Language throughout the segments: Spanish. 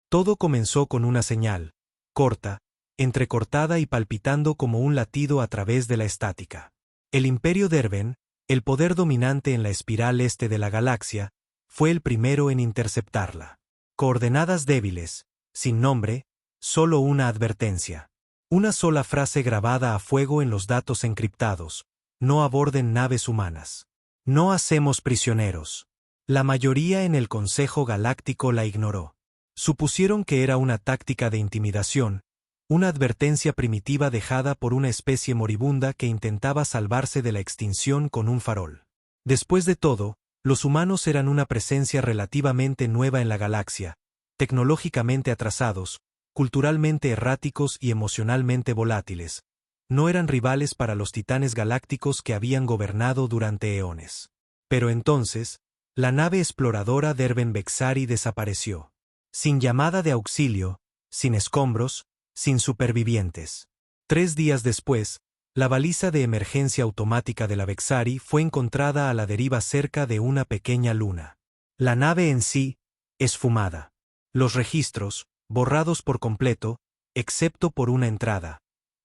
Todo comenzó con una señal, corta, entrecortada y palpitando como un latido a través de la estática. El Imperio Derben, el poder dominante en la espiral este de la galaxia, fue el primero en interceptarla. Coordenadas débiles, sin nombre, solo una advertencia. Una sola frase grabada a fuego en los datos encriptados: no aborden naves humanas. No hacemos prisioneros. La mayoría en el Consejo Galáctico la ignoró. Supusieron que era una táctica de intimidación, una advertencia primitiva dejada por una especie moribunda que intentaba salvarse de la extinción con un farol. Después de todo, los humanos eran una presencia relativamente nueva en la galaxia, tecnológicamente atrasados, culturalmente erráticos y emocionalmente volátiles. No eran rivales para los titanes galácticos que habían gobernado durante eones. Pero entonces, la nave exploradora Derben Bexari desapareció. Sin llamada de auxilio, sin escombros, sin supervivientes. 3 días después, la baliza de emergencia automática de la Bexari fue encontrada a la deriva cerca de una pequeña luna. La nave en sí, esfumada. Los registros, borrados por completo, excepto por una entrada.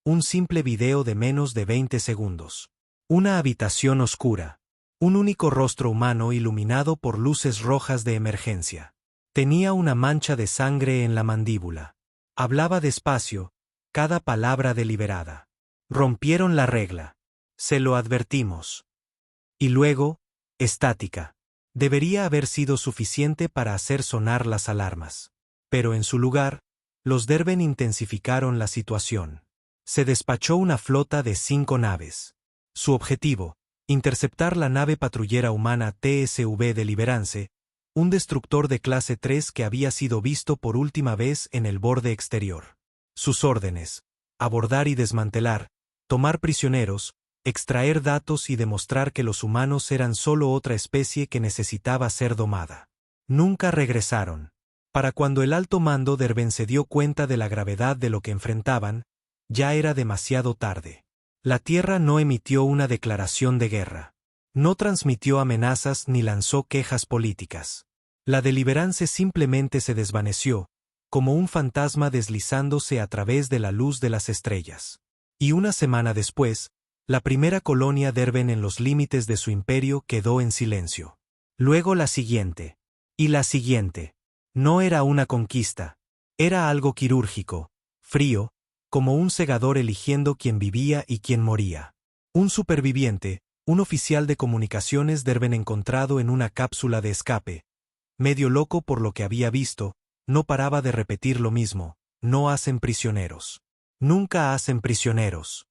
Un simple video de menos de 20 segundos. Una habitación oscura. Un único rostro humano iluminado por luces rojas de emergencia. Tenía una mancha de sangre en la mandíbula. Hablaba despacio, cada palabra deliberada. Rompieron la regla. Se lo advertimos. Y luego, estática. Debería haber sido suficiente para hacer sonar las alarmas. Pero en su lugar, los Derben intensificaron la situación. Se despachó una flota de 5 naves. Su objetivo, interceptar la nave patrullera humana TSV Deliverance, un destructor de clase 3 que había sido visto por última vez en el borde exterior. Sus órdenes: abordar y desmantelar, tomar prisioneros, extraer datos y demostrar que los humanos eran solo otra especie que necesitaba ser domada. Nunca regresaron. Para cuando el alto mando Derben se dio cuenta de la gravedad de lo que enfrentaban, ya era demasiado tarde. La Tierra no emitió una declaración de guerra. No transmitió amenazas ni lanzó quejas políticas. La Deliverance simplemente se desvaneció, como un fantasma deslizándose a través de la luz de las estrellas. Y una semana después, la primera colonia Derben en los límites de su imperio quedó en silencio. Luego la siguiente. Y la siguiente. No era una conquista. Era algo quirúrgico, frío, como un segador eligiendo quién vivía y quién moría. Un superviviente, un oficial de comunicaciones Derben encontrado en una cápsula de escape, medio loco por lo que había visto, no paraba de repetir lo mismo: no hacen prisioneros. Nunca hacen prisioneros.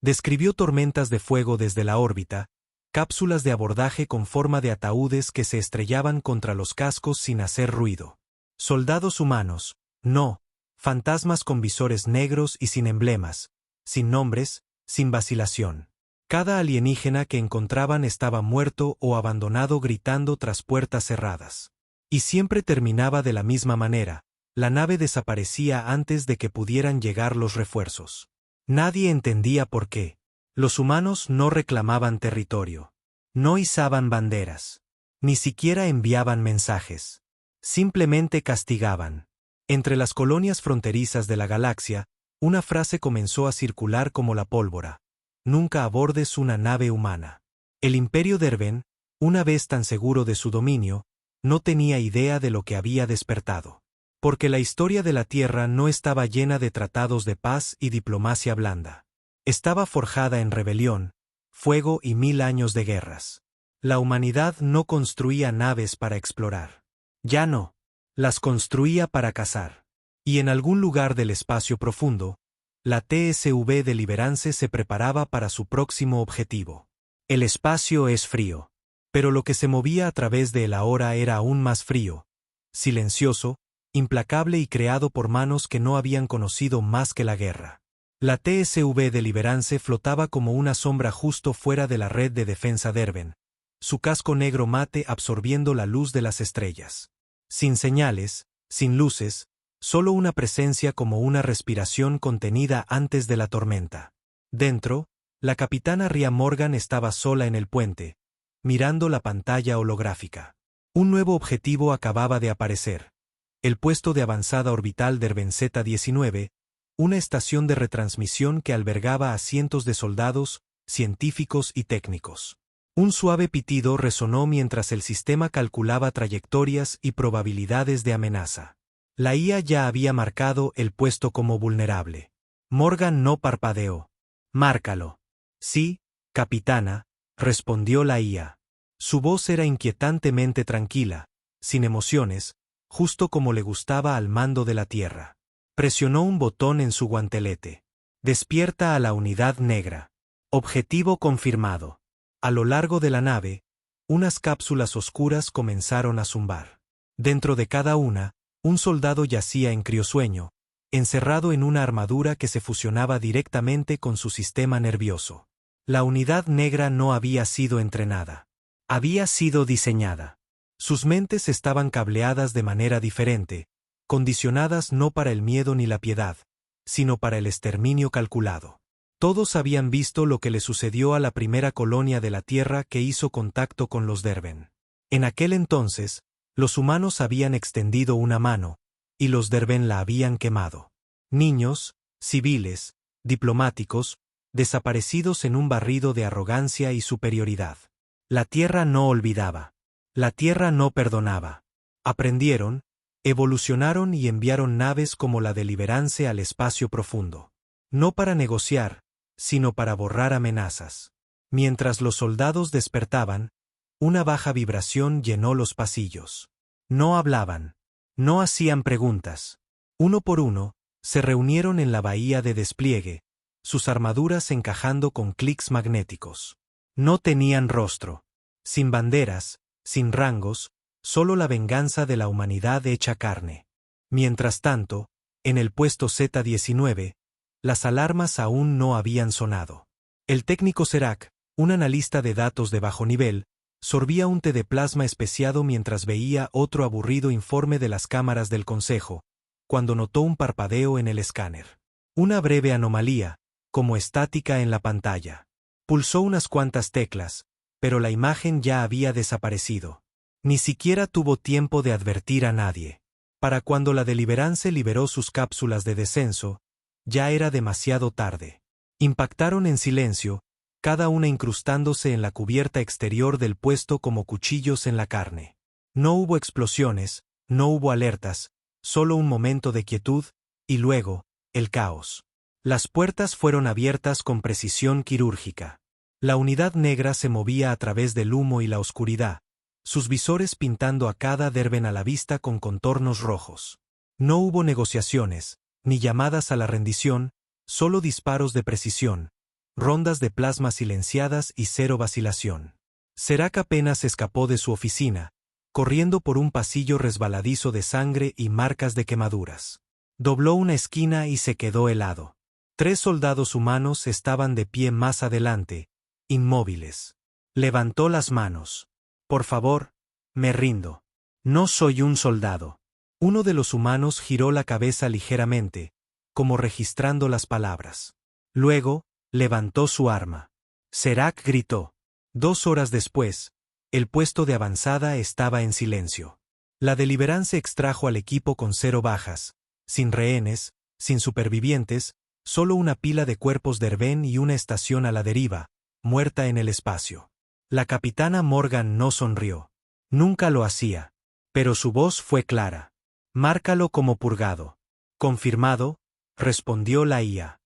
Describió tormentas de fuego desde la órbita, cápsulas de abordaje con forma de ataúdes que se estrellaban contra los cascos sin hacer ruido. Soldados humanos, no, fantasmas con visores negros y sin emblemas, sin nombres, sin vacilación. Cada alienígena que encontraban estaba muerto o abandonado gritando tras puertas cerradas. Y siempre terminaba de la misma manera: la nave desaparecía antes de que pudieran llegar los refuerzos. Nadie entendía por qué. Los humanos no reclamaban territorio. No izaban banderas. Ni siquiera enviaban mensajes. Simplemente castigaban. Entre las colonias fronterizas de la galaxia, una frase comenzó a circular como la pólvora: nunca abordes una nave humana. El Imperio Derben, una vez tan seguro de su dominio, no tenía idea de lo que había despertado. Porque la historia de la Tierra no estaba llena de tratados de paz y diplomacia blanda. Estaba forjada en rebelión, fuego y 1000 años de guerras. La humanidad no construía naves para explorar. Ya no. Las construía para cazar. Y en algún lugar del espacio profundo, la TSV Deliverance se preparaba para su próximo objetivo. El espacio es frío. Pero lo que se movía a través de él ahora era aún más frío, silencioso, implacable y creado por manos que no habían conocido más que la guerra. La TSV Deliverance flotaba como una sombra justo fuera de la red de defensa Derben, su casco negro mate absorbiendo la luz de las estrellas. Sin señales, sin luces, solo una presencia como una respiración contenida antes de la tormenta. Dentro, la capitana Rhea Morgan estaba sola en el puente, mirando la pantalla holográfica. Un nuevo objetivo acababa de aparecer. el puesto de avanzada orbital Derben Z-19, una estación de retransmisión que albergaba a cientos de soldados, científicos y técnicos. Un suave pitido resonó mientras el sistema calculaba trayectorias y probabilidades de amenaza. La IA ya había marcado el puesto como vulnerable. Morgan no parpadeó. «Márcalo». «Sí, capitana», respondió la IA. Su voz era inquietantemente tranquila, sin emociones, justo como le gustaba al mando de la Tierra. Presionó un botón en su guantelete. «Despierta a la unidad negra». Objetivo confirmado. A lo largo de la nave, unas cápsulas oscuras comenzaron a zumbar. Dentro de cada una, un soldado yacía en criosueño, encerrado en una armadura que se fusionaba directamente con su sistema nervioso. La unidad negra no había sido entrenada. Había sido diseñada. Sus mentes estaban cableadas de manera diferente, condicionadas no para el miedo ni la piedad, sino para el exterminio calculado. Todos habían visto lo que le sucedió a la primera colonia de la Tierra que hizo contacto con los Derben. En aquel entonces, los humanos habían extendido una mano, y los Derben la habían quemado. Niños, civiles, diplomáticos, desaparecidos en un barrido de arrogancia y superioridad. La Tierra no olvidaba. La Tierra no perdonaba. Aprendieron, evolucionaron y enviaron naves como la Deliverance al espacio profundo. No para negociar, sino para borrar amenazas. Mientras los soldados despertaban, una baja vibración llenó los pasillos. No hablaban. No hacían preguntas. Uno por uno, se reunieron en la bahía de despliegue, sus armaduras encajando con clics magnéticos. No tenían rostro. Sin banderas, sin rangos, solo la venganza de la humanidad hecha carne. Mientras tanto, en el puesto Z-19, las alarmas aún no habían sonado. El técnico Serac, un analista de datos de bajo nivel, sorbía un té de plasma especiado mientras veía otro aburrido informe de las cámaras del Consejo, cuando notó un parpadeo en el escáner. Una breve anomalía, como estática en la pantalla. Pulsó unas cuantas teclas, pero la imagen ya había desaparecido. Ni siquiera tuvo tiempo de advertir a nadie. Para cuando la Deliverance liberó sus cápsulas de descenso, ya era demasiado tarde. Impactaron en silencio, cada una incrustándose en la cubierta exterior del puesto como cuchillos en la carne. No hubo explosiones, no hubo alertas, solo un momento de quietud, y luego, el caos. Las puertas fueron abiertas con precisión quirúrgica. La unidad negra se movía a través del humo y la oscuridad, sus visores pintando a cada Derben a la vista con contornos rojos. No hubo negociaciones, ni llamadas a la rendición, solo disparos de precisión, rondas de plasma silenciadas y cero vacilación. Serac apenas escapó de su oficina, corriendo por un pasillo resbaladizo de sangre y marcas de quemaduras. Dobló una esquina y se quedó helado. 3 soldados humanos estaban de pie más adelante, inmóviles. Levantó las manos. «Por favor, me rindo. No soy un soldado». Uno de los humanos giró la cabeza ligeramente, como registrando las palabras. Luego, levantó su arma. Serac gritó. 2 horas después, el puesto de avanzada estaba en silencio. La Deliverance extrajo al equipo con 0 bajas, sin rehenes, sin supervivientes, solo una pila de cuerpos Derben y una estación a la deriva, muerta en el espacio. La capitana Morgan no sonrió. Nunca lo hacía. Pero su voz fue clara. «Márcalo como purgado». «Confirmado», respondió la IA.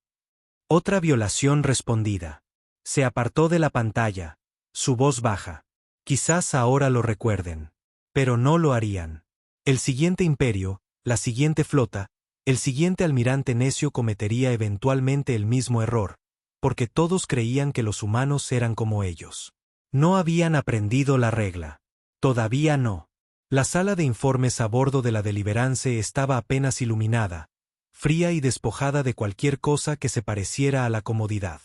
Otra violación respondida. Se apartó de la pantalla, su voz baja. Quizás ahora lo recuerden. Pero no lo harían. El siguiente imperio, la siguiente flota, el siguiente almirante necio cometería eventualmente el mismo error, porque todos creían que los humanos eran como ellos. No habían aprendido la regla. Todavía no. La sala de informes a bordo de la Deliverance estaba apenas iluminada, fría y despojada de cualquier cosa que se pareciera a la comodidad.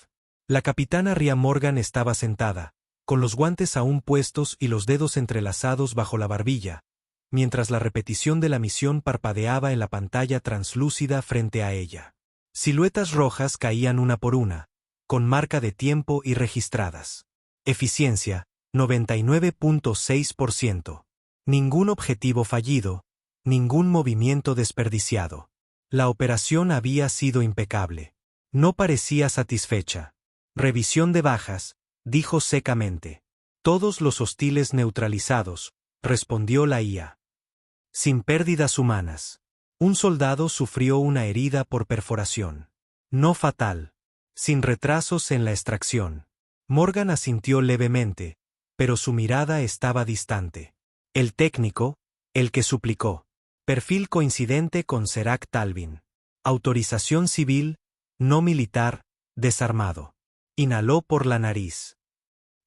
La capitana Rhea Morgan estaba sentada, con los guantes aún puestos y los dedos entrelazados bajo la barbilla, mientras la repetición de la misión parpadeaba en la pantalla translúcida frente a ella. Siluetas rojas caían una por una, con marca de tiempo y registradas. Eficiencia, 99.6%. Ningún objetivo fallido, Ningún movimiento desperdiciado. La operación había sido impecable. No parecía satisfecha. Revisión de bajas, dijo secamente. Todos los hostiles neutralizados, respondió la IA. Sin pérdidas humanas. Un soldado sufrió una herida por perforación. No fatal. Sin retrasos en la extracción. Morgan asintió levemente, pero su mirada estaba distante. El técnico, el que suplicó. Perfil coincidente con Serac Talvin. Autorización civil, no militar, desarmado. Inhaló por la nariz.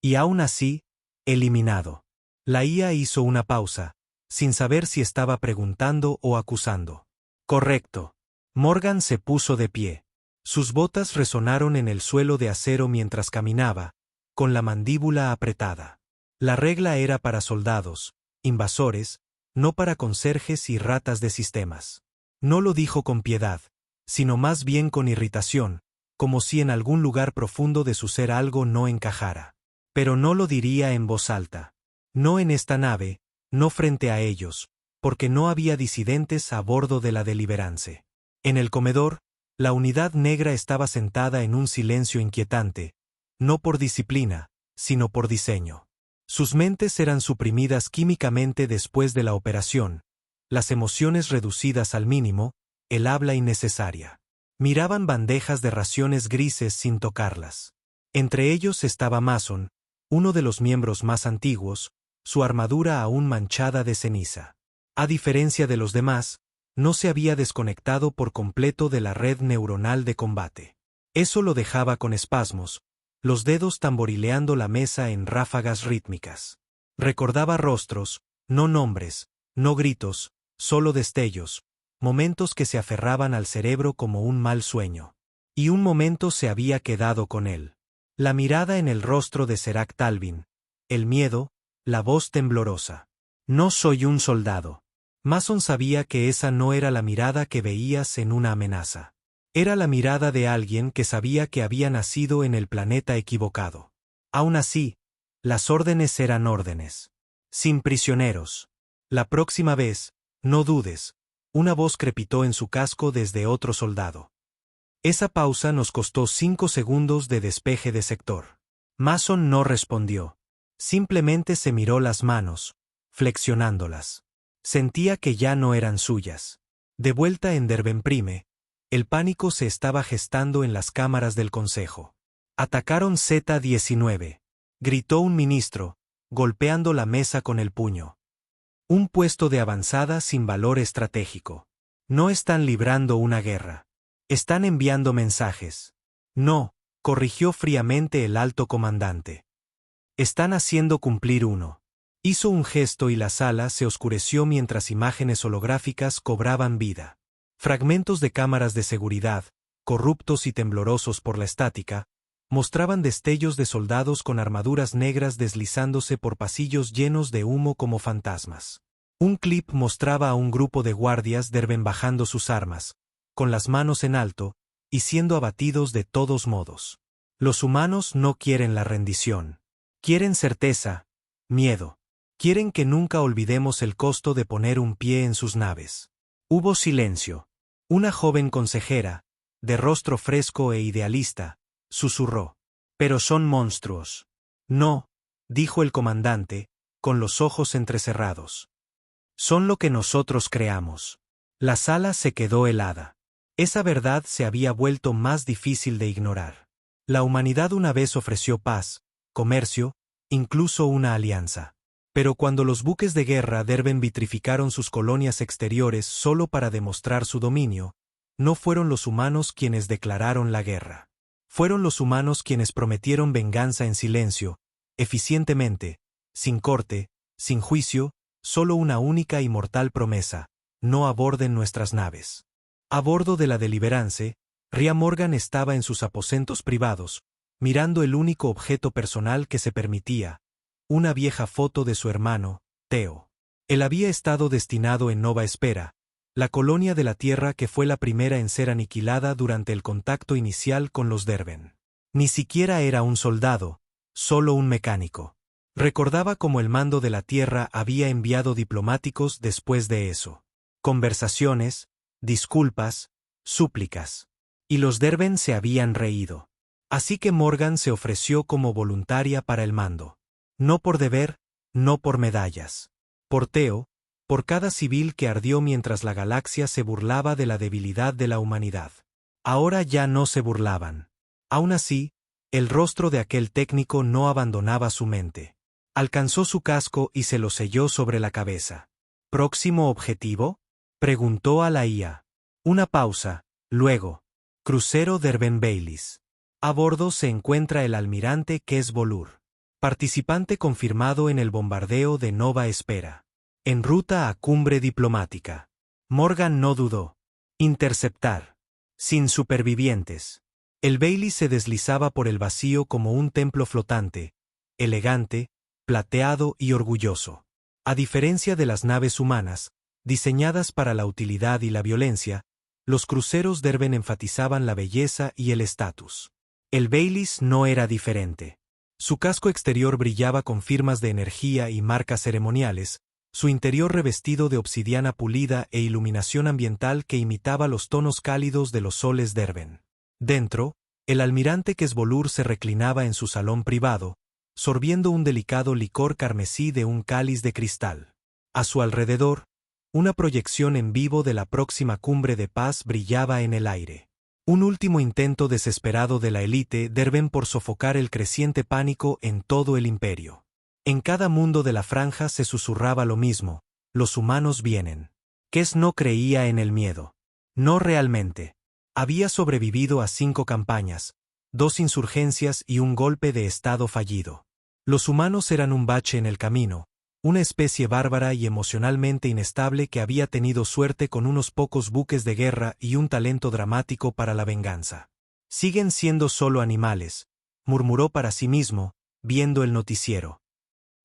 Y aún así, eliminado. La IA hizo una pausa, sin saber si estaba preguntando o acusando. Correcto. Morgan se puso de pie. Sus botas resonaron en el suelo de acero mientras caminaba, con la mandíbula apretada. La regla era para soldados, invasores, no para conserjes y ratas de sistemas. No lo dijo con piedad, sino más bien con irritación, como si en algún lugar profundo de su ser algo no encajara. Pero no lo diría en voz alta. No en esta nave, no frente a ellos, porque no había disidentes a bordo de la Deliverance. En el comedor, la unidad negra estaba sentada en un silencio inquietante, no por disciplina, sino por diseño. Sus mentes eran suprimidas químicamente después de la operación, las emociones reducidas al mínimo, el habla innecesaria. Miraban bandejas de raciones grises sin tocarlas. Entre ellos estaba Mason, uno de los miembros más antiguos, su armadura aún manchada de ceniza. A diferencia de los demás, no se había desconectado por completo de la red neuronal de combate. Eso lo dejaba con espasmos, los dedos tamborileando la mesa en ráfagas rítmicas. Recordaba rostros, no nombres, no gritos, solo destellos, momentos que se aferraban al cerebro como un mal sueño. Y un momento se había quedado con él. La mirada en el rostro de Serac Talvin, el miedo, la voz temblorosa. No soy un soldado. Mason sabía que esa no era la mirada que veías en una amenaza. Era la mirada de alguien que sabía que había nacido en el planeta equivocado. Aún así, las órdenes eran órdenes. Sin prisioneros. La próxima vez, no dudes, una voz crepitó en su casco desde otro soldado. Esa pausa nos costó 5 segundos de despeje de sector. Mason no respondió. Simplemente se miró las manos, flexionándolas. Sentía que ya no eran suyas. De vuelta en Derbenprime, el pánico se estaba gestando en las cámaras del consejo. Atacaron Z-19, gritó un ministro, golpeando la mesa con el puño. Un puesto de avanzada sin valor estratégico. No están librando una guerra. Están enviando mensajes. No, corrigió fríamente el alto comandante. Están haciendo cumplir uno. Hizo un gesto y la sala se oscureció mientras imágenes holográficas cobraban vida. Fragmentos de cámaras de seguridad, corruptos y temblorosos por la estática, mostraban destellos de soldados con armaduras negras deslizándose por pasillos llenos de humo como fantasmas. Un clip mostraba a un grupo de guardias Derben bajando sus armas, con las manos en alto, y siendo abatidos de todos modos. Los humanos no quieren la rendición. Quieren certeza, miedo. Quieren que nunca olvidemos el costo de poner un pie en sus naves. Hubo silencio. Una joven consejera, de rostro fresco e idealista, susurró. Pero son monstruos. No, dijo el comandante, con los ojos entrecerrados. Son lo que nosotros creamos. La sala se quedó helada. Esa verdad se había vuelto más difícil de ignorar. La humanidad una vez ofreció paz, comercio, incluso una alianza. Pero cuando los buques de guerra Derben vitrificaron sus colonias exteriores solo para demostrar su dominio, no fueron los humanos quienes declararon la guerra. Fueron los humanos quienes prometieron venganza en silencio, eficientemente, sin corte, sin juicio, solo una única y mortal promesa: no aborden nuestras naves. A bordo de la Deliverance, Rhea Morgan estaba en sus aposentos privados, mirando el único objeto personal que se permitía, una vieja foto de su hermano, Theo. Él había estado destinado en Nova Espera, la colonia de la Tierra que fue la primera en ser aniquilada durante el contacto inicial con los Derben. Ni siquiera era un soldado, solo un mecánico. Recordaba cómo el mando de la Tierra había enviado diplomáticos después de eso. Conversaciones, disculpas, súplicas. Y los Derben se habían reído. Así que Morgan se ofreció como voluntaria para el mando. No por deber, no por medallas. Por Theo, por cada civil que ardió mientras la galaxia se burlaba de la debilidad de la humanidad. Ahora ya no se burlaban. Aún así, el rostro de aquel técnico no abandonaba su mente. Alcanzó su casco y se lo selló sobre la cabeza. ¿Próximo objetivo?, preguntó a la IA. Una pausa, luego. Crucero Derben Baileys. A bordo se encuentra el almirante Kes Volur. Participante confirmado en el bombardeo de Nova Espera. En ruta a cumbre diplomática. Morgan no dudó. Interceptar. Sin supervivientes. El Bailey se deslizaba por el vacío como un templo flotante, elegante, plateado y orgulloso. A diferencia de las naves humanas, diseñadas para la utilidad y la violencia, los cruceros Derben enfatizaban la belleza y el estatus. El Baileys no era diferente. Su casco exterior brillaba con firmas de energía y marcas ceremoniales, su interior revestido de obsidiana pulida e iluminación ambiental que imitaba los tonos cálidos de los soles Derben. Dentro, el almirante Kes Volur se reclinaba en su salón privado, sorbiendo un delicado licor carmesí de un cáliz de cristal. A su alrededor, una proyección en vivo de la próxima cumbre de paz brillaba en el aire. Un último intento desesperado de la élite Derben por sofocar el creciente pánico en todo el imperio. En cada mundo de la franja se susurraba lo mismo: los humanos vienen. Kes no creía en el miedo. No realmente. Había sobrevivido a 5 campañas, 2 insurgencias y un golpe de estado fallido. Los humanos eran un bache en el camino, una especie bárbara y emocionalmente inestable que había tenido suerte con unos pocos buques de guerra y un talento dramático para la venganza. Siguen siendo solo animales, murmuró para sí mismo, viendo el noticiero.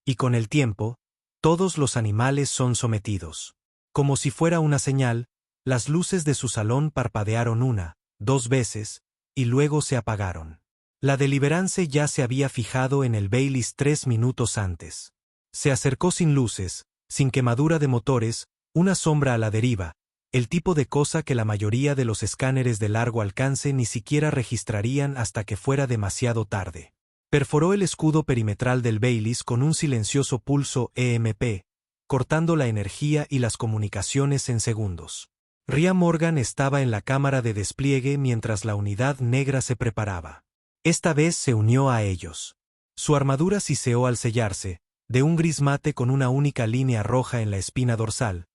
Y con el tiempo, todos los animales son sometidos. Como si fuera una señal, las luces de su salón parpadearon 1, 2 veces, y luego se apagaron. La Deliverance ya se había fijado en el Baileys 3 minutos antes. Se acercó sin luces, sin quemadura de motores, una sombra a la deriva, el tipo de cosa que la mayoría de los escáneres de largo alcance ni siquiera registrarían hasta que fuera demasiado tarde. Perforó el escudo perimetral del Baileys con un silencioso pulso EMP, cortando la energía y las comunicaciones en segundos. Rhea Morgan estaba en la cámara de despliegue mientras la unidad negra se preparaba. Esta vez se unió a ellos. Su armadura siseó al sellarse, de un gris mate con una única línea roja en la espina dorsal,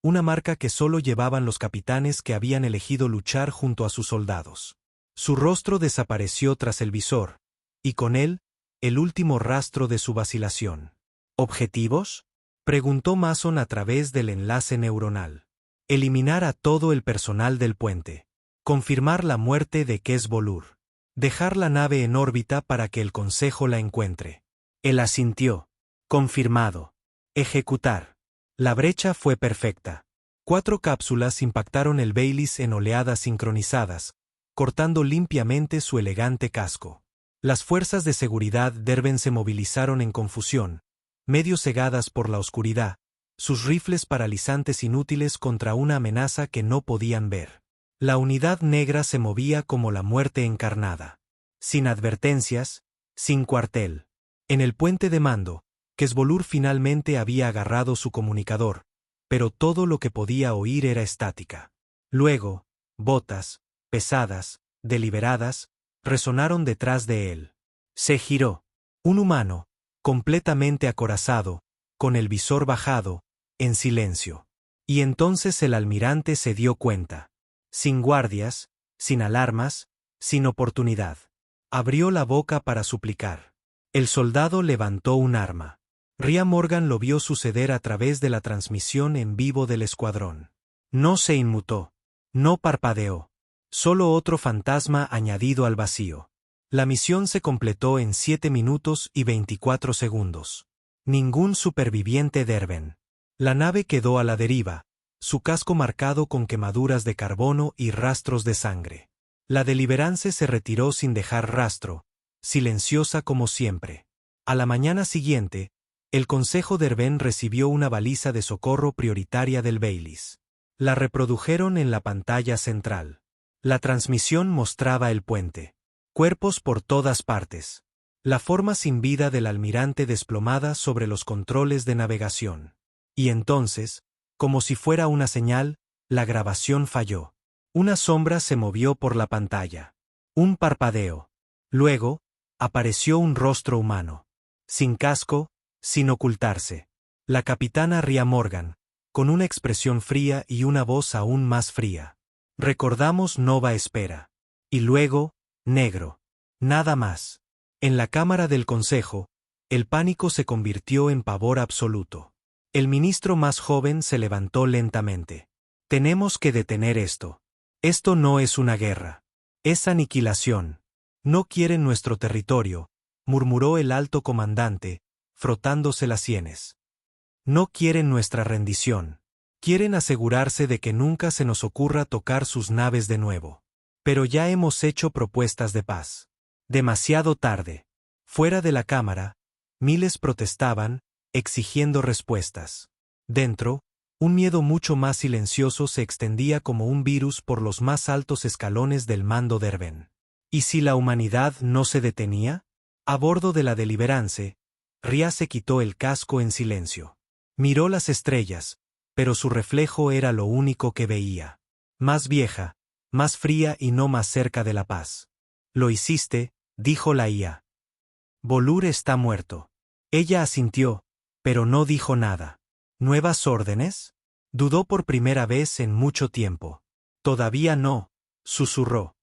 una marca que solo llevaban los capitanes que habían elegido luchar junto a sus soldados. Su rostro desapareció tras el visor, y con él, el último rastro de su vacilación. ¿Objetivos?, preguntó Mason a través del enlace neuronal. Eliminar a todo el personal del puente. Confirmar la muerte de Kes Volur. Dejar la nave en órbita para que el Consejo la encuentre. Él asintió. Confirmado. Ejecutar. La brecha fue perfecta. 4 cápsulas impactaron el Baileys en oleadas sincronizadas, cortando limpiamente su elegante casco. Las fuerzas de seguridad Derben se movilizaron en confusión, medio cegadas por la oscuridad, sus rifles paralizantes inútiles contra una amenaza que no podían ver. La unidad negra se movía como la muerte encarnada. Sin advertencias, sin cuartel. En el puente de mando, Kes Volur finalmente había agarrado su comunicador, pero todo lo que podía oír era estática. Luego, botas, pesadas, deliberadas, resonaron detrás de él. Se giró. Un humano, completamente acorazado, con el visor bajado, en silencio. Y entonces el almirante se dio cuenta. Sin guardias, sin alarmas, sin oportunidad. Abrió la boca para suplicar. El soldado levantó un arma. Rhea Morgan lo vio suceder a través de la transmisión en vivo del escuadrón. No se inmutó. No parpadeó. Solo otro fantasma añadido al vacío. La misión se completó en 7 minutos y 24 segundos. Ningún superviviente Derben. La nave quedó a la deriva, su casco marcado con quemaduras de carbono y rastros de sangre. La Deliverance se retiró sin dejar rastro, silenciosa como siempre. A la mañana siguiente, el Consejo Derben recibió una baliza de socorro prioritaria del Baileys. La reprodujeron en la pantalla central. La transmisión mostraba el puente. Cuerpos por todas partes. La forma sin vida del almirante desplomada sobre los controles de navegación. Y entonces, como si fuera una señal, la grabación falló. Una sombra se movió por la pantalla. Un parpadeo. Luego, apareció un rostro humano. Sin casco, sin ocultarse. La capitana Rhea Morgan, con una expresión fría y una voz aún más fría. Recordamos Nova Espera. Y luego, negro. Nada más. En la cámara del consejo, el pánico se convirtió en pavor absoluto. El ministro más joven se levantó lentamente. Tenemos que detener esto. Esto no es una guerra. Es aniquilación. No quieren nuestro territorio, murmuró el alto comandante, frotándose las sienes. No quieren nuestra rendición. Quieren asegurarse de que nunca se nos ocurra tocar sus naves de nuevo. Pero ya hemos hecho propuestas de paz. Demasiado tarde. Fuera de la cámara, miles protestaban, exigiendo respuestas. Dentro, un miedo mucho más silencioso se extendía como un virus por los más altos escalones del mando de Erben. ¿Y si la humanidad no se detenía? A bordo de la Deliverance, Rhea se quitó el casco en silencio. Miró las estrellas, pero su reflejo era lo único que veía. Más vieja, más fría y no más cerca de la paz. Lo hiciste, dijo la IA. Volur está muerto. Ella asintió, pero no dijo nada. ¿Nuevas órdenes? Dudó por primera vez en mucho tiempo. Todavía no, susurró.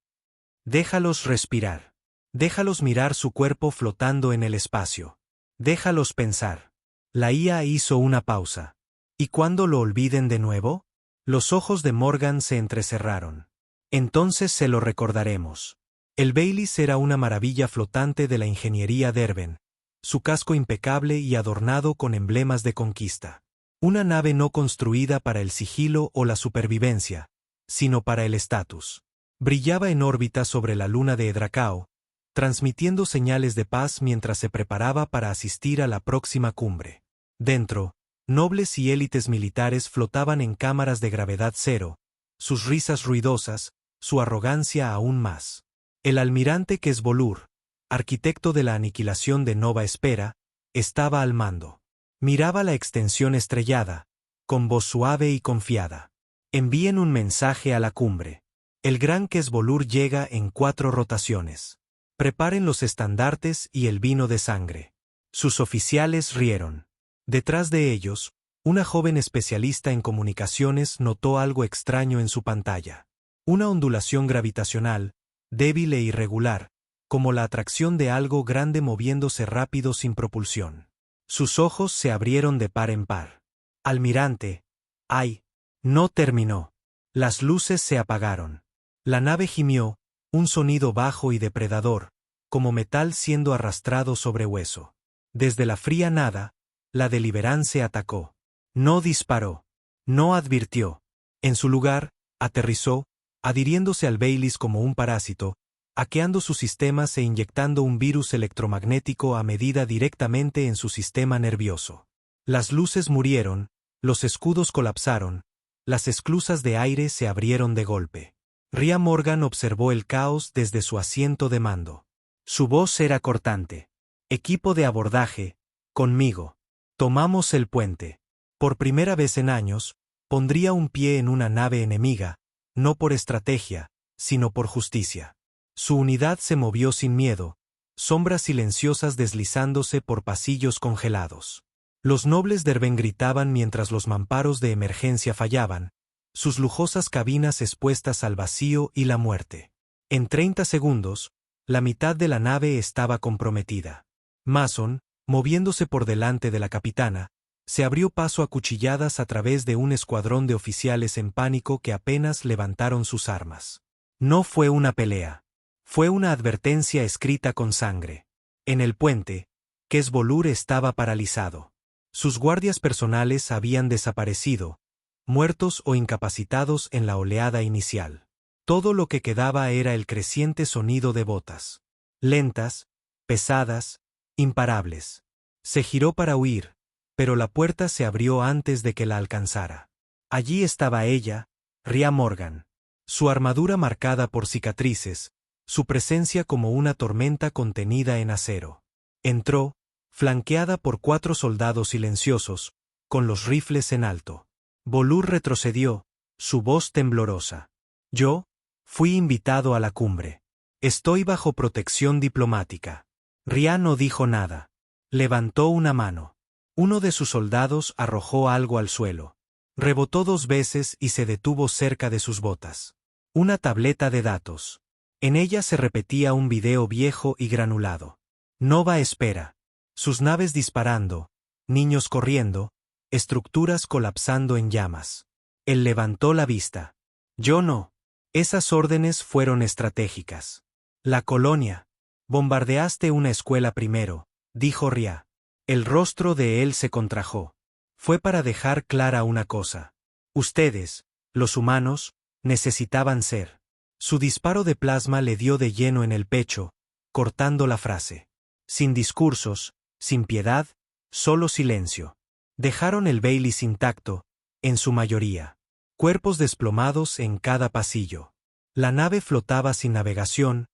Déjalos respirar. Déjalos mirar su cuerpo flotando en el espacio. Déjalos pensar. La IA hizo una pausa. ¿Y cuándo lo olviden de nuevo? Los ojos de Morgan se entrecerraron. Entonces se lo recordaremos. El Baileys era una maravilla flotante de la ingeniería de Erben, su casco impecable y adornado con emblemas de conquista. Una nave no construida para el sigilo o la supervivencia, sino para el estatus. Brillaba en órbita sobre la luna de Edrakao, transmitiendo señales de paz mientras se preparaba para asistir a la próxima cumbre. Dentro, nobles y élites militares flotaban en cámaras de gravedad cero, sus risas ruidosas, su arrogancia aún más. El almirante Kesvolur, arquitecto de la aniquilación de Nova Espera, estaba al mando. Miraba la extensión estrellada, con voz suave y confiada. Envíen un mensaje a la cumbre. El gran Kesvolur llega en 4 rotaciones. Preparen los estandartes y el vino de sangre. Sus oficiales rieron. Detrás de ellos, una joven especialista en comunicaciones notó algo extraño en su pantalla. Una ondulación gravitacional, débil e irregular, como la atracción de algo grande moviéndose rápido sin propulsión. Sus ojos se abrieron de par en par. Almirante, ¡ay! No terminó. Las luces se apagaron. La nave gimió, un sonido bajo y depredador, como metal siendo arrastrado sobre hueso. Desde la fría nada, la Deliverance atacó. No disparó. No advirtió. En su lugar, aterrizó, adhiriéndose al Baileys como un parásito, hackeando sus sistemas e inyectando un virus electromagnético a medida directamente en su sistema nervioso. Las luces murieron, los escudos colapsaron, las esclusas de aire se abrieron de golpe. Rhea Morgan observó el caos desde su asiento de mando. Su voz era cortante. Equipo de abordaje, conmigo. Tomamos el puente. Por primera vez en años, pondría un pie en una nave enemiga, no por estrategia, sino por justicia. Su unidad se movió sin miedo, sombras silenciosas deslizándose por pasillos congelados. Los nobles de Erben gritaban mientras los mamparos de emergencia fallaban, sus lujosas cabinas expuestas al vacío y la muerte. En 30 segundos, la mitad de la nave estaba comprometida. Mason, moviéndose por delante de la capitana, se abrió paso a cuchilladas a través de un escuadrón de oficiales en pánico que apenas levantaron sus armas. No fue una pelea. Fue una advertencia escrita con sangre. En el puente, Kesvolur estaba paralizado. Sus guardias personales habían desaparecido, muertos o incapacitados en la oleada inicial. Todo lo que quedaba era el creciente sonido de botas. Lentas, pesadas, imparables. Se giró para huir, pero la puerta se abrió antes de que la alcanzara. Allí estaba ella, Rhea Morgan. Su armadura marcada por cicatrices, su presencia como una tormenta contenida en acero. Entró, flanqueada por 4 soldados silenciosos, con los rifles en alto. Volur retrocedió, su voz temblorosa. Yo fui invitado a la cumbre. Estoy bajo protección diplomática. Rhea no dijo nada. Levantó una mano. Uno de sus soldados arrojó algo al suelo. Rebotó 2 veces y se detuvo cerca de sus botas. Una tableta de datos. En ella se repetía un video viejo y granulado. Nova espera. Sus naves disparando, niños corriendo, estructuras colapsando en llamas. Él levantó la vista. Yo no. Esas órdenes fueron estratégicas. La colonia. Bombardeaste una escuela primero, dijo Rhea. El rostro de él se contrajo. Fue para dejar clara una cosa. Ustedes, los humanos, necesitaban ser. Su disparo de plasma le dio de lleno en el pecho, cortando la frase. Sin discursos, sin piedad, solo silencio. Dejaron el Baileys intacto, en su mayoría. Cuerpos desplomados en cada pasillo. La nave flotaba sin navegación,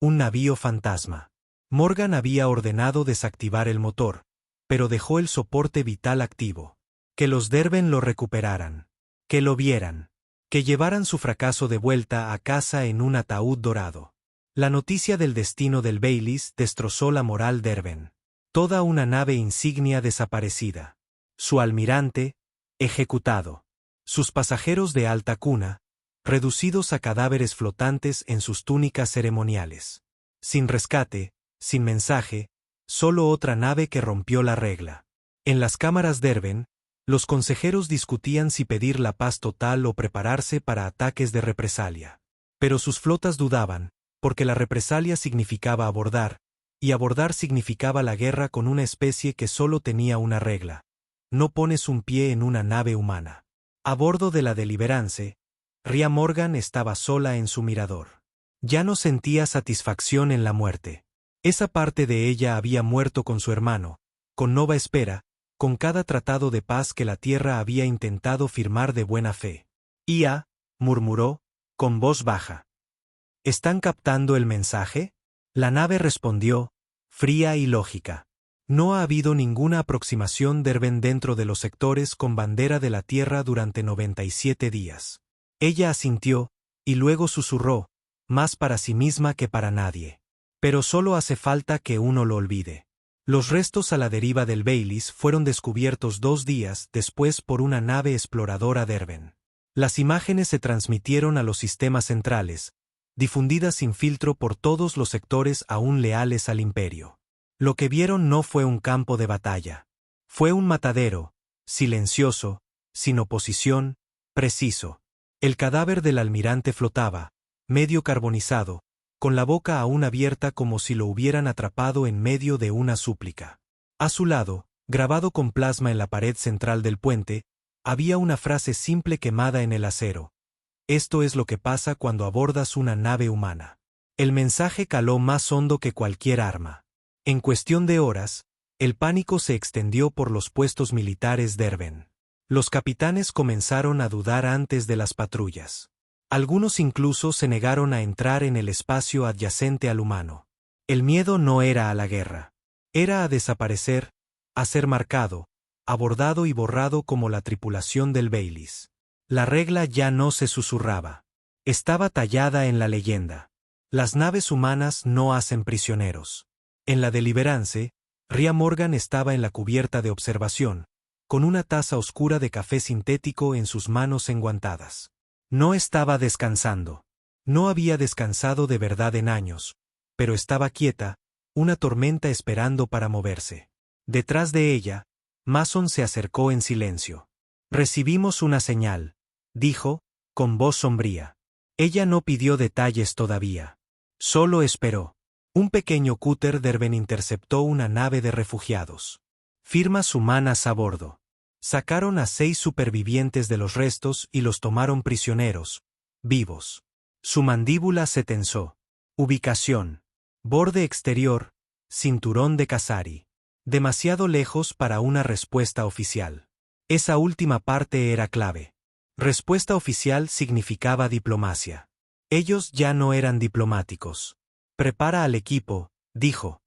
un navío fantasma. Morgan había ordenado desactivar el motor, pero dejó el soporte vital activo. Que los Derben lo recuperaran. Que lo vieran. Que llevaran su fracaso de vuelta a casa en un ataúd dorado. La noticia del destino del Baileys destrozó la moral Derben. Toda una nave insignia desaparecida. Su almirante, ejecutado. Sus pasajeros de alta cuna, reducidos a cadáveres flotantes en sus túnicas ceremoniales. Sin rescate, sin mensaje, solo otra nave que rompió la regla. En las cámaras Derben, los consejeros discutían si pedir la paz total o prepararse para ataques de represalia. Pero sus flotas dudaban, porque la represalia significaba abordar, y abordar significaba la guerra con una especie que solo tenía una regla. No pones un pie en una nave humana. A bordo de la Deliverance, Rhea Morgan estaba sola en su mirador. Ya no sentía satisfacción en la muerte. Esa parte de ella había muerto con su hermano, con Nova Espera, con cada tratado de paz que la Tierra había intentado firmar de buena fe. «Ia», murmuró, con voz baja. «¿Están captando el mensaje?» La nave respondió, fría y lógica. No ha habido ninguna aproximación Derben dentro de los sectores con bandera de la Tierra durante 97 días. Ella asintió, y luego susurró, más para sí misma que para nadie. Pero solo hace falta que uno lo olvide. Los restos a la deriva del Baileys fueron descubiertos 2 días después por una nave exploradora Derben. Las imágenes se transmitieron a los sistemas centrales, difundidas sin filtro por todos los sectores aún leales al imperio. Lo que vieron no fue un campo de batalla. Fue un matadero, silencioso, sin oposición, preciso. El cadáver del almirante flotaba, medio carbonizado, con la boca aún abierta como si lo hubieran atrapado en medio de una súplica. A su lado, grabado con plasma en la pared central del puente, había una frase simple quemada en el acero. Esto es lo que pasa cuando abordas una nave humana. El mensaje caló más hondo que cualquier arma. En cuestión de horas, el pánico se extendió por los puestos militares Derben. Los capitanes comenzaron a dudar antes de las patrullas. Algunos incluso se negaron a entrar en el espacio adyacente al humano. El miedo no era a la guerra. Era a desaparecer, a ser marcado, abordado y borrado como la tripulación del Baileys. La regla ya no se susurraba. Estaba tallada en la leyenda. Las naves humanas no hacen prisioneros. En la Deliverance, Rhea Morgan estaba en la cubierta de observación, con una taza oscura de café sintético en sus manos enguantadas. No estaba descansando. No había descansado de verdad en años, pero estaba quieta, una tormenta esperando para moverse. Detrás de ella, Mason se acercó en silencio. «Recibimos una señal», dijo, con voz sombría. Ella no pidió detalles todavía. Solo esperó. Un pequeño cúter Derben interceptó una nave de refugiados. Firmas humanas a bordo. Sacaron a 6 supervivientes de los restos y los tomaron prisioneros, vivos. Su mandíbula se tensó. Ubicación. Borde exterior, cinturón de Kasari. Demasiado lejos para una respuesta oficial. Esa última parte era clave. Respuesta oficial significaba diplomacia. Ellos ya no eran diplomáticos. Prepara al equipo, dijo.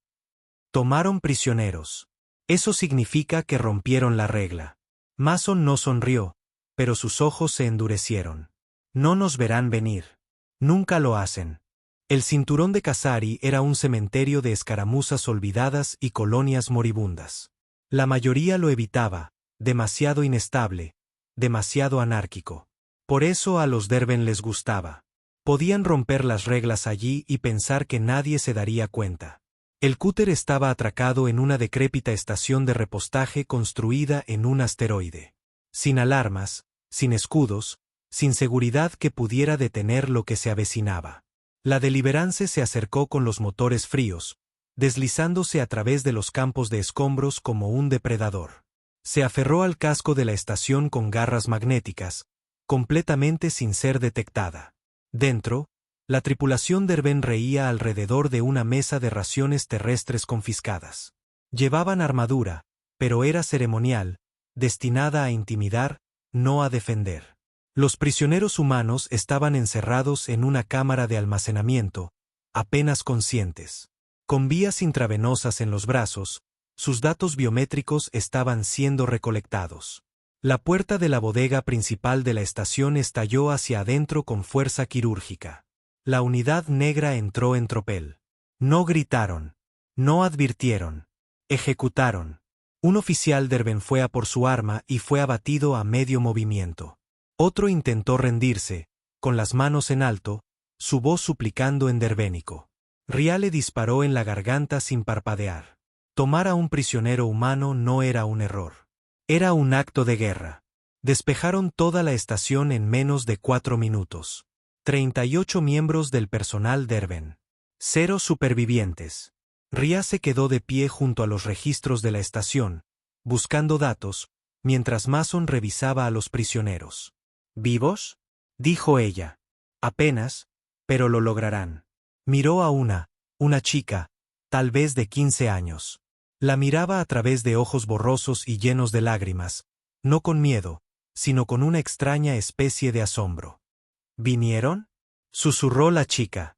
Tomaron prisioneros. Eso significa que rompieron la regla. Mason no sonrió, pero sus ojos se endurecieron. No nos verán venir. Nunca lo hacen. El cinturón de Kasari era un cementerio de escaramuzas olvidadas y colonias moribundas. La mayoría lo evitaba, demasiado inestable, demasiado anárquico. Por eso a los Derben les gustaba. Podían romper las reglas allí y pensar que nadie se daría cuenta. El cúter estaba atracado en una decrépita estación de repostaje construida en un asteroide. Sin alarmas, sin escudos, sin seguridad que pudiera detener lo que se avecinaba. La Deliverance se acercó con los motores fríos, deslizándose a través de los campos de escombros como un depredador. Se aferró al casco de la estación con garras magnéticas, completamente sin ser detectada. Dentro, la tripulación Derben reía alrededor de una mesa de raciones terrestres confiscadas. Llevaban armadura, pero era ceremonial, destinada a intimidar, no a defender. Los prisioneros humanos estaban encerrados en una cámara de almacenamiento, apenas conscientes. Con vías intravenosas en los brazos, sus datos biométricos estaban siendo recolectados. La puerta de la bodega principal de la estación estalló hacia adentro con fuerza quirúrgica. La unidad negra entró en tropel. No gritaron. No advirtieron. Ejecutaron. Un oficial Derben fue a por su arma y fue abatido a medio movimiento. Otro intentó rendirse, con las manos en alto, su voz suplicando en derbénico. Ria le disparó en la garganta sin parpadear. Tomar a un prisionero humano no era un error. Era un acto de guerra. Despejaron toda la estación en menos de 4 minutos. 38 miembros del personal Derben. 0 supervivientes. Ria se quedó de pie junto a los registros de la estación, buscando datos, mientras Mason revisaba a los prisioneros. ¿Vivos?, dijo ella. Apenas, pero lo lograrán. Miró a una chica, tal vez de 15 años. La miraba a través de ojos borrosos y llenos de lágrimas, no con miedo, sino con una extraña especie de asombro. ¿Vinieron?, susurró la chica.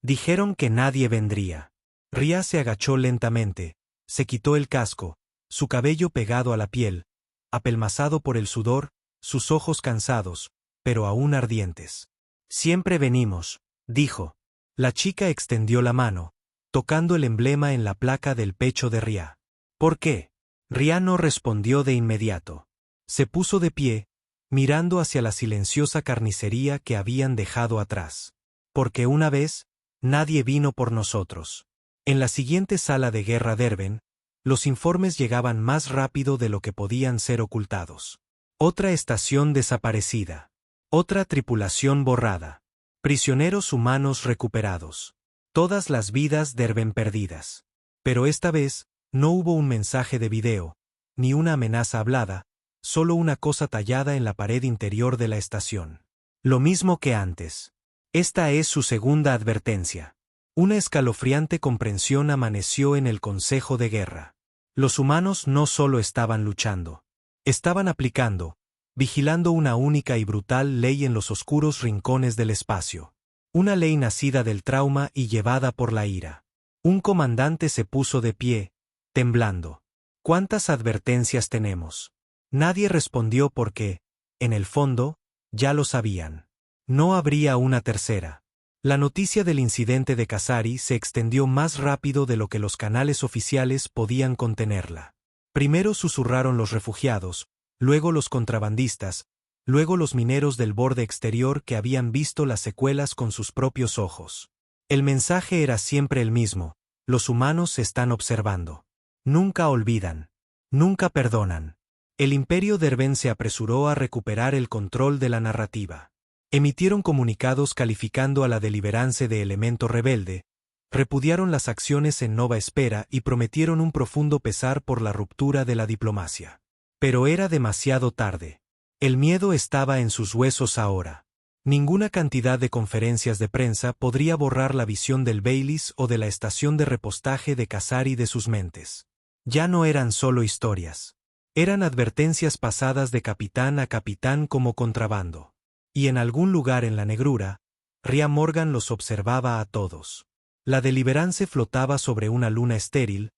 Dijeron que nadie vendría. Ria se agachó lentamente, se quitó el casco, su cabello pegado a la piel, apelmazado por el sudor, sus ojos cansados, pero aún ardientes. Siempre venimos, dijo. La chica extendió la mano, tocando el emblema en la placa del pecho de Ria. ¿Por qué? Ria no respondió de inmediato. Se puso de pie, mirando hacia la silenciosa carnicería que habían dejado atrás. Porque una vez, nadie vino por nosotros. En la siguiente sala de guerra Derben, los informes llegaban más rápido de lo que podían ser ocultados. Otra estación desaparecida. Otra tripulación borrada. Prisioneros humanos recuperados. Todas las vidas Derben perdidas. Pero esta vez, no hubo un mensaje de video, ni una amenaza hablada, solo una cosa tallada en la pared interior de la estación. Lo mismo que antes. Esta es su segunda advertencia. Una escalofriante comprensión amaneció en el Consejo de Guerra. Los humanos no solo estaban luchando. Estaban aplicando, vigilando una única y brutal ley en los oscuros rincones del espacio. Una ley nacida del trauma y llevada por la ira. Un comandante se puso de pie, temblando. ¿Cuántas advertencias tenemos? Nadie respondió porque, en el fondo, ya lo sabían. No habría una tercera. La noticia del incidente de Kasari se extendió más rápido de lo que los canales oficiales podían contenerla. Primero susurraron los refugiados, luego los contrabandistas, luego los mineros del borde exterior que habían visto las secuelas con sus propios ojos. El mensaje era siempre el mismo: los humanos se están observando. Nunca olvidan. Nunca perdonan. El Imperio Derben se apresuró a recuperar el control de la narrativa. Emitieron comunicados calificando a la Deliverance de elemento rebelde, repudiaron las acciones en Nova Espera y prometieron un profundo pesar por la ruptura de la diplomacia. Pero era demasiado tarde. El miedo estaba en sus huesos ahora. Ninguna cantidad de conferencias de prensa podría borrar la visión del Baileys o de la estación de repostaje de Kasari de sus mentes. Ya no eran solo historias. Eran advertencias pasadas de capitán a capitán como contrabando. Y en algún lugar en la negrura, Ria Morgan los observaba a todos. La Deliverance flotaba sobre una luna estéril,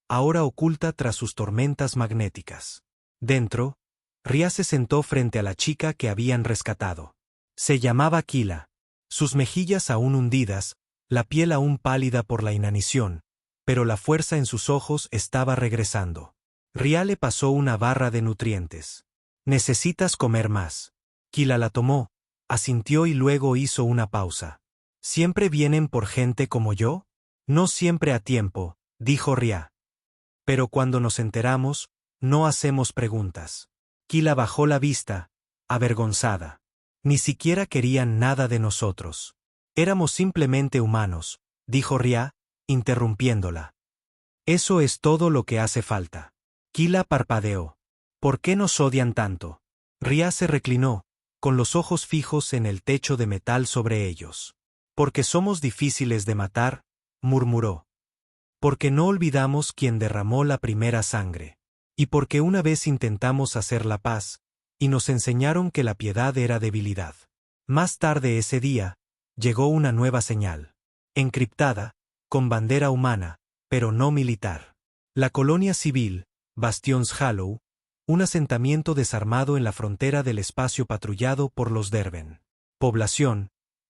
ahora oculta tras sus tormentas magnéticas. Dentro, Ria se sentó frente a la chica que habían rescatado. Se llamaba Kila. Sus mejillas aún hundidas, la piel aún pálida por la inanición, pero la fuerza en sus ojos estaba regresando. Ria le pasó una barra de nutrientes. «Necesitas comer más». Kila la tomó, asintió y luego hizo una pausa. «¿Siempre vienen por gente como yo?» «No siempre a tiempo», dijo Ria. «Pero cuando nos enteramos, no hacemos preguntas». Kila bajó la vista, avergonzada. «Ni siquiera querían nada de nosotros. Éramos simplemente humanos», dijo Ria, interrumpiéndola. «Eso es todo lo que hace falta». Kila parpadeó. «¿Por qué nos odian tanto?» Ria se reclinó, con los ojos fijos en el techo de metal sobre ellos. «Porque somos difíciles de matar», murmuró. «Porque no olvidamos quién derramó la primera sangre. Y porque una vez intentamos hacer la paz, y nos enseñaron que la piedad era debilidad». Más tarde ese día, llegó una nueva señal. Encriptada, con bandera humana, pero no militar. La colonia civil, Bastions Hollow, un asentamiento desarmado en la frontera del espacio patrullado por los Derven. Población,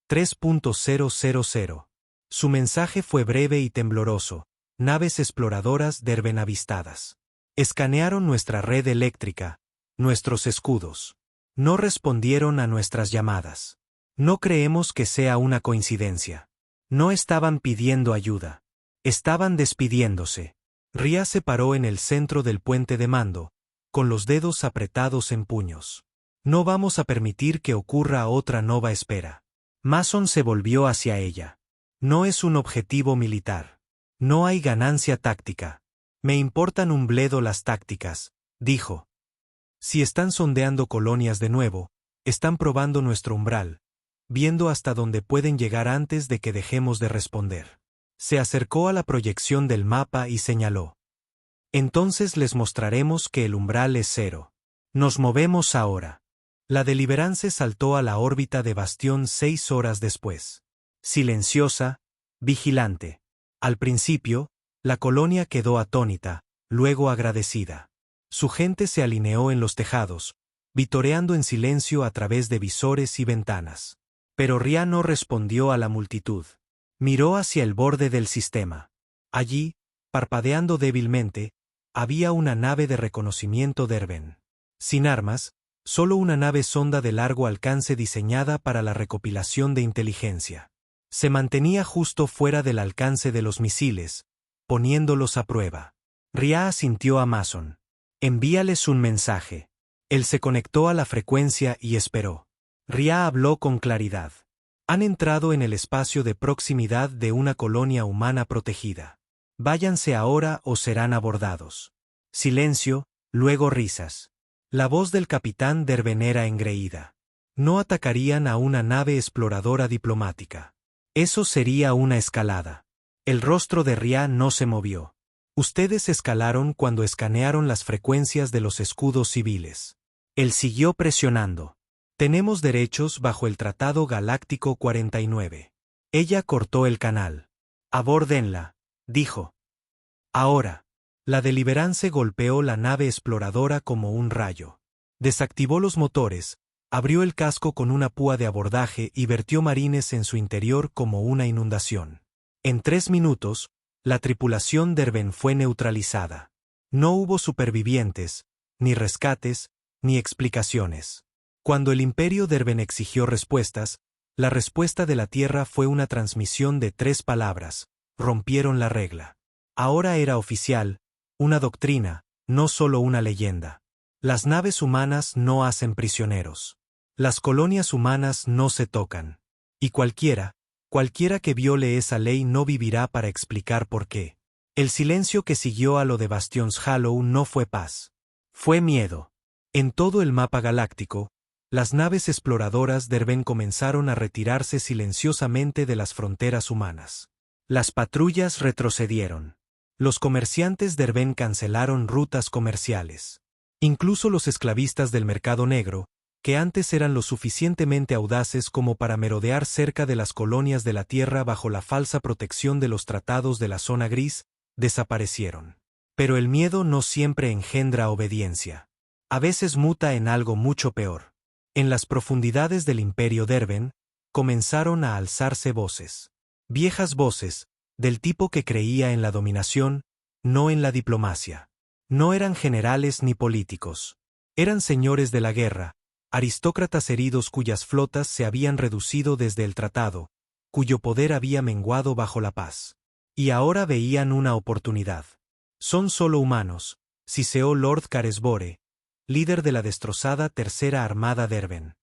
3.000. Su mensaje fue breve y tembloroso: naves exploradoras Derven avistadas. Escanearon nuestra red eléctrica, nuestros escudos. No respondieron a nuestras llamadas. No creemos que sea una coincidencia. No estaban pidiendo ayuda. Estaban despidiéndose. Ria se paró en el centro del puente de mando, con los dedos apretados en puños. «No vamos a permitir que ocurra otra nova espera». Mason se volvió hacia ella. «No es un objetivo militar. No hay ganancia táctica. Me importan un bledo las tácticas», dijo. «Si están sondeando colonias de nuevo, están probando nuestro umbral, viendo hasta dónde pueden llegar antes de que dejemos de responder». Se acercó a la proyección del mapa y señaló. «Entonces les mostraremos que el umbral es 0. Nos movemos ahora». La Deliverance saltó a la órbita de Bastión 6 horas después. Silenciosa, vigilante. Al principio, la colonia quedó atónita, luego agradecida. Su gente se alineó en los tejados, vitoreando en silencio a través de visores y ventanas. Pero Ria no respondió a la multitud. Miró hacia el borde del sistema. Allí, parpadeando débilmente, había una nave de reconocimiento Derven. Sin armas, solo una nave sonda de largo alcance diseñada para la recopilación de inteligencia. Se mantenía justo fuera del alcance de los misiles, poniéndolos a prueba. Ria asintió a Mason. «Envíales un mensaje». Él se conectó a la frecuencia y esperó. Ria habló con claridad. «Han entrado en el espacio de proximidad de una colonia humana protegida. Váyanse ahora o serán abordados». Silencio, luego risas. La voz del capitán Derven era engreída. «No atacarían a una nave exploradora diplomática. Eso sería una escalada». El rostro de Ria no se movió. «Ustedes escalaron cuando escanearon las frecuencias de los escudos civiles». Él siguió presionando. «Tenemos derechos bajo el Tratado Galáctico 49. Ella cortó el canal. «Abórdenla», dijo. «Ahora». La Deliverance golpeó la nave exploradora como un rayo. Desactivó los motores, abrió el casco con una púa de abordaje y vertió marines en su interior como una inundación. En 3 minutos, la tripulación Derven fue neutralizada. No hubo supervivientes, ni rescates, ni explicaciones. Cuando el Imperio Derven exigió respuestas, la respuesta de la Tierra fue una transmisión de 3 palabras: rompieron la regla. Ahora era oficial, una doctrina, no solo una leyenda. Las naves humanas no hacen prisioneros. Las colonias humanas no se tocan. Y cualquiera que viole esa ley no vivirá para explicar por qué. El silencio que siguió a lo de Bastions Hollow no fue paz. Fue miedo. En todo el mapa galáctico, las naves exploradoras Derven comenzaron a retirarse silenciosamente de las fronteras humanas. Las patrullas retrocedieron. Los comerciantes Derven cancelaron rutas comerciales. Incluso los esclavistas del mercado negro, que antes eran lo suficientemente audaces como para merodear cerca de las colonias de la tierra bajo la falsa protección de los tratados de la zona gris, desaparecieron. Pero el miedo no siempre engendra obediencia. A veces muta en algo mucho peor. En las profundidades del imperio Derven, comenzaron a alzarse voces. Viejas voces, del tipo que creía en la dominación, no en la diplomacia. No eran generales ni políticos. Eran señores de la guerra, aristócratas heridos cuyas flotas se habían reducido desde el tratado, cuyo poder había menguado bajo la paz. Y ahora veían una oportunidad. Son solo humanos, siseó Lord Caresbore, líder de la destrozada Tercera Armada Derven.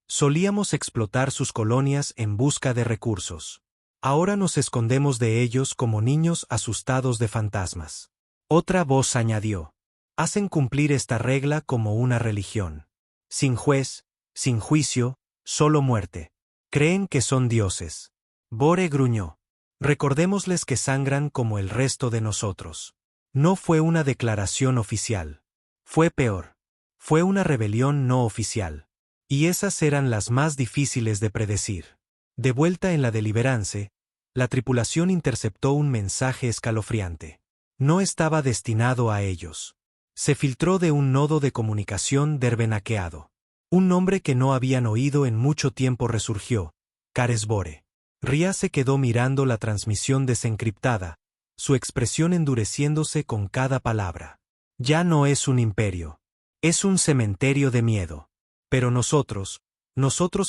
Solíamos explotar sus colonias en busca de recursos. Ahora nos escondemos de ellos como niños asustados de fantasmas. Otra voz añadió. Hacen cumplir esta regla como una religión. Sin juez, sin juicio, solo muerte. Creen que son dioses. Bore gruñó. Recordémosles que sangran como el resto de nosotros. No fue una declaración oficial. Fue peor. Fue una rebelión no oficial. Y esas eran las más difíciles de predecir. De vuelta en la Deliverance, la tripulación interceptó un mensaje escalofriante. No estaba destinado a ellos. Se filtró de un nodo de comunicación derbenaqueado. Un nombre que no habían oído en mucho tiempo resurgió: Caresbore. Ria se quedó mirando la transmisión desencriptada, su expresión endureciéndose con cada palabra. Ya no es un imperio. Es un cementerio de miedo. Pero nosotros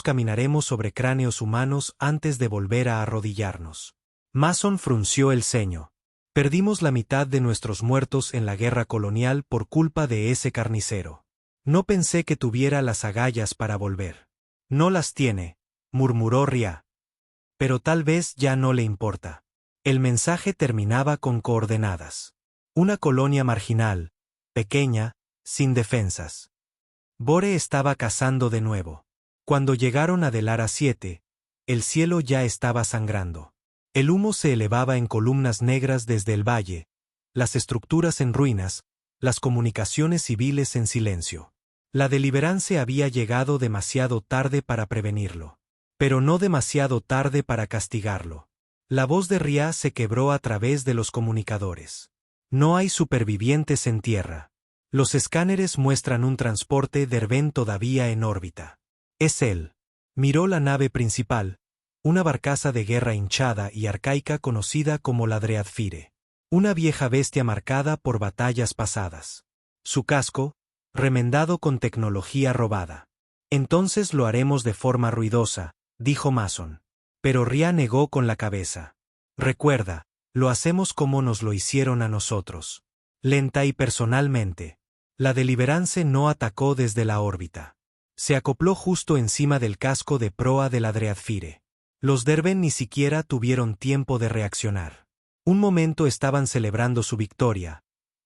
caminaremos sobre cráneos humanos antes de volver a arrodillarnos. Mason frunció el ceño. Perdimos la mitad de nuestros muertos en la guerra colonial por culpa de ese carnicero. No pensé que tuviera las agallas para volver. No las tiene, murmuró Ria. Pero tal vez ya no le importa. El mensaje terminaba con coordenadas. Una colonia marginal, pequeña, sin defensas. Bore estaba cazando de nuevo. Cuando llegaron a Delara 7, el cielo ya estaba sangrando. El humo se elevaba en columnas negras desde el valle, las estructuras en ruinas, las comunicaciones civiles en silencio. La Deliverance había llegado demasiado tarde para prevenirlo. Pero no demasiado tarde para castigarlo. La voz de Ria se quebró a través de los comunicadores. No hay supervivientes en tierra. Los escáneres muestran un transporte Derven todavía en órbita. Es él. Miró la nave principal, una barcaza de guerra hinchada y arcaica conocida como la Dreadfire. Una vieja bestia marcada por batallas pasadas. Su casco, remendado con tecnología robada. Entonces lo haremos de forma ruidosa, dijo Mason. Pero Ria negó con la cabeza. Recuerda, lo hacemos como nos lo hicieron a nosotros. Lenta y personalmente. La Deliverance no atacó desde la órbita. Se acopló justo encima del casco de proa de la Dreadfire. Los Derven ni siquiera tuvieron tiempo de reaccionar. Un momento estaban celebrando su victoria,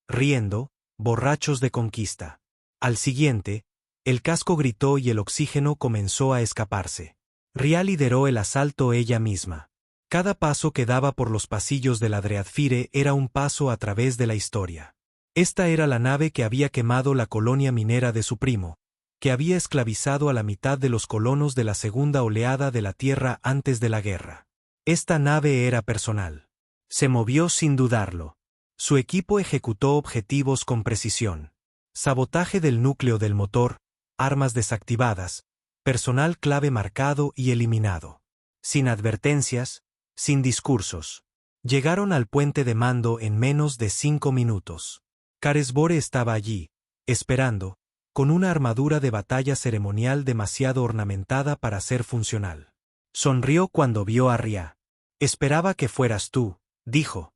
riendo, borrachos de conquista. Al siguiente, el casco gritó y el oxígeno comenzó a escaparse. Ria lideró el asalto ella misma. Cada paso que daba por los pasillos de la Dreadfire era un paso a través de la historia. Esta era la nave que había quemado la colonia minera de su primo, que había esclavizado a la mitad de los colonos de la segunda oleada de la Tierra antes de la guerra. Esta nave era personal. Se movió sin dudarlo. Su equipo ejecutó objetivos con precisión. Sabotaje del núcleo del motor, armas desactivadas, personal clave marcado y eliminado. Sin advertencias, sin discursos. Llegaron al puente de mando en menos de 5 minutos. Caresbore estaba allí, esperando, con una armadura de batalla ceremonial demasiado ornamentada para ser funcional. Sonrió cuando vio a Ria. Esperaba que fueras tú, dijo.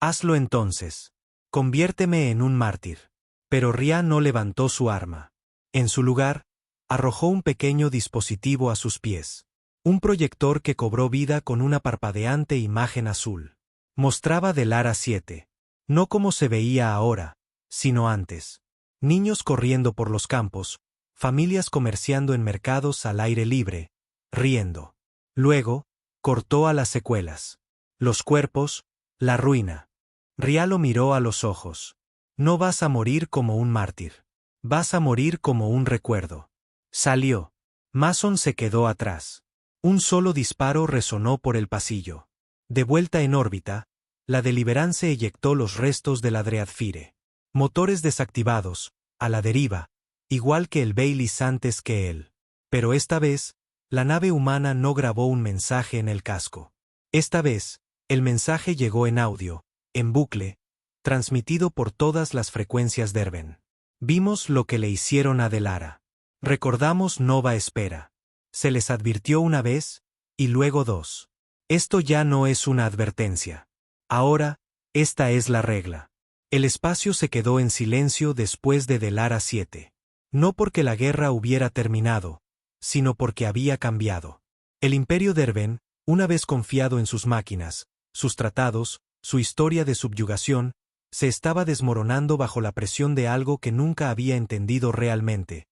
Hazlo entonces. Conviérteme en un mártir. Pero Ria no levantó su arma. En su lugar, arrojó un pequeño dispositivo a sus pies. Un proyector que cobró vida con una parpadeante imagen azul. Mostraba Delara 7. No como se veía ahora, sino antes. Niños corriendo por los campos, familias comerciando en mercados al aire libre, riendo. Luego, cortó a las secuelas. Los cuerpos, la ruina. Ria lo miró a los ojos. No vas a morir como un mártir. Vas a morir como un recuerdo. Salió. Mason se quedó atrás. Un solo disparo resonó por el pasillo. De vuelta en órbita, la Deliverance eyectó los restos de la Dreadfire. Motores desactivados, a la deriva, igual que el Baileys antes que él. Pero esta vez, la nave humana no grabó un mensaje en el casco. Esta vez, el mensaje llegó en audio, en bucle, transmitido por todas las frecuencias Derben. Vimos lo que le hicieron a Delara. Recordamos Nova Espera. Se les advirtió una vez, y luego dos. Esto ya no es una advertencia. Ahora, esta es la regla. El espacio se quedó en silencio después de Delara 7. No porque la guerra hubiera terminado, sino porque había cambiado. El Imperio Derben, una vez confiado en sus máquinas, sus tratados, su historia de subyugación, se estaba desmoronando bajo la presión de algo que nunca había entendido realmente: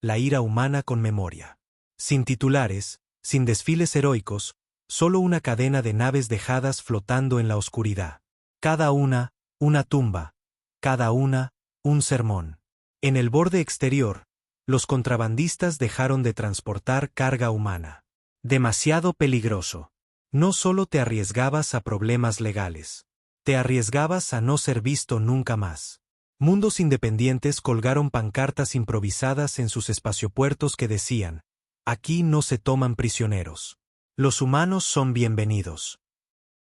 la ira humana con memoria. Sin titulares, sin desfiles heroicos, solo una cadena de naves dejadas flotando en la oscuridad. Cada una tumba. Cada una, un sermón. En el borde exterior, los contrabandistas dejaron de transportar carga humana. Demasiado peligroso. No solo te arriesgabas a problemas legales. Te arriesgabas a no ser visto nunca más. Mundos independientes colgaron pancartas improvisadas en sus espaciopuertos que decían: aquí no se toman prisioneros. Los humanos son bienvenidos.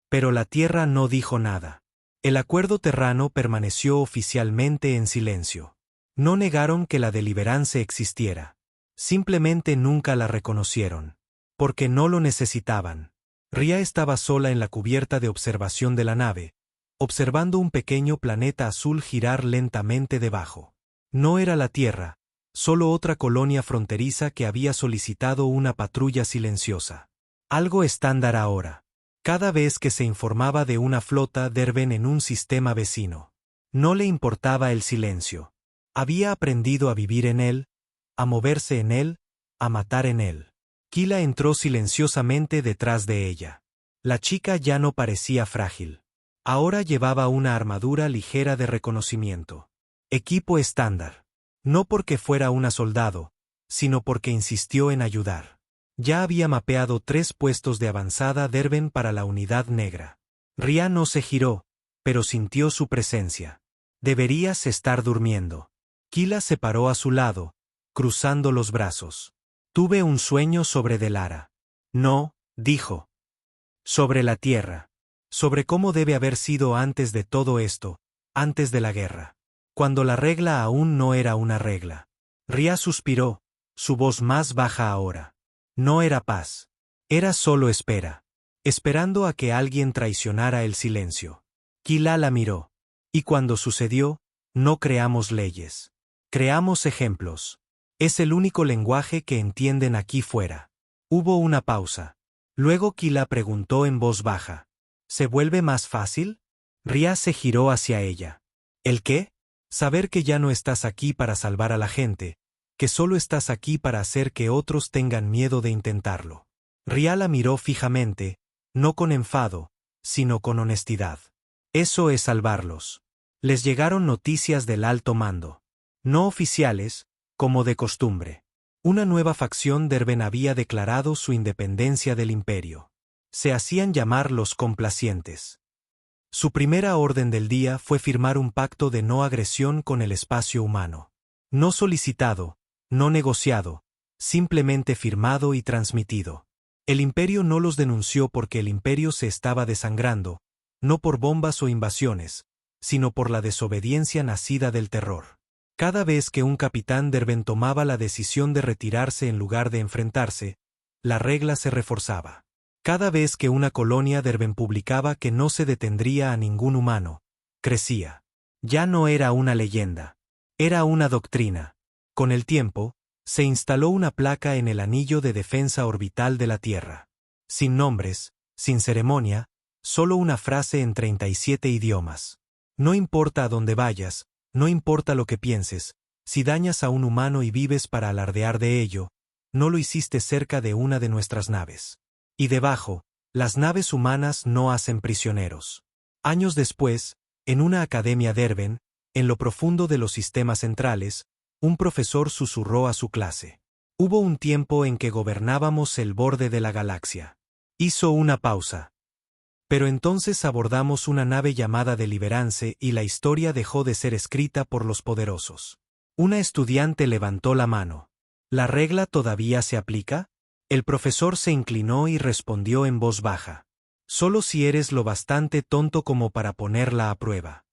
Pero la Tierra no dijo nada. El acuerdo terrano permaneció oficialmente en silencio. No negaron que la Deliverance existiera. Simplemente nunca la reconocieron. Porque no lo necesitaban. Ria estaba sola en la cubierta de observación de la nave, observando un pequeño planeta azul girar lentamente debajo. No era la Tierra, solo otra colonia fronteriza que había solicitado una patrulla silenciosa. Algo estándar ahora. Cada vez que se informaba de una flota Derben en un sistema vecino. No le importaba el silencio. Había aprendido a vivir en él, a moverse en él, a matar en él. Kila entró silenciosamente detrás de ella. La chica ya no parecía frágil. Ahora llevaba una armadura ligera de reconocimiento. Equipo estándar. No porque fuera una soldado, sino porque insistió en ayudar. Ya había mapeado 3 puestos de avanzada Derben para la unidad negra. Ria no se giró, pero sintió su presencia. Deberías estar durmiendo. Kila se paró a su lado, cruzando los brazos. Tuve un sueño sobre Delara. No, dijo. Sobre la Tierra. Sobre cómo debe haber sido antes de todo esto, antes de la guerra. Cuando la regla aún no era una regla. Ria suspiró, su voz más baja ahora. No era paz. Era solo espera. Esperando a que alguien traicionara el silencio. Kila la miró. Y cuando sucedió, no creamos leyes. Creamos ejemplos. Es el único lenguaje que entienden aquí fuera. Hubo una pausa. Luego Kila preguntó en voz baja: ¿se vuelve más fácil? Ria se giró hacia ella. ¿El qué? Saber que ya no estás aquí para salvar a la gente, que solo estás aquí para hacer que otros tengan miedo de intentarlo. Ria la miró fijamente, no con enfado, sino con honestidad. Eso es salvarlos. Les llegaron noticias del alto mando. No oficiales, como de costumbre. Una nueva facción Derben había declarado su independencia del imperio. Se hacían llamar los complacientes. Su primera orden del día fue firmar un pacto de no agresión con el espacio humano. No solicitado, no negociado, simplemente firmado y transmitido. El imperio no los denunció porque el imperio se estaba desangrando, no por bombas o invasiones, sino por la desobediencia nacida del terror. Cada vez que un capitán Derben tomaba la decisión de retirarse en lugar de enfrentarse, la regla se reforzaba. Cada vez que una colonia Derben publicaba que no se detendría a ningún humano, crecía. Ya no era una leyenda. Era una doctrina. Con el tiempo, se instaló una placa en el anillo de defensa orbital de la Tierra. Sin nombres, sin ceremonia, solo una frase en 37 idiomas. No importa a dónde vayas, no importa lo que pienses, si dañas a un humano y vives para alardear de ello, no lo hiciste cerca de una de nuestras naves. Y debajo, las naves humanas no hacen prisioneros. Años después, en una academia Derben, en lo profundo de los sistemas centrales, Un profesor susurró a su clase. Hubo un tiempo en que gobernábamos el borde de la galaxia. Hizo una pausa. Pero entonces abordamos una nave llamada Deliverance y la historia dejó de ser escrita por los poderosos. Una estudiante levantó la mano. ¿La regla todavía se aplica? El profesor se inclinó y respondió en voz baja. Solo si eres lo bastante tonto como para ponerla a prueba.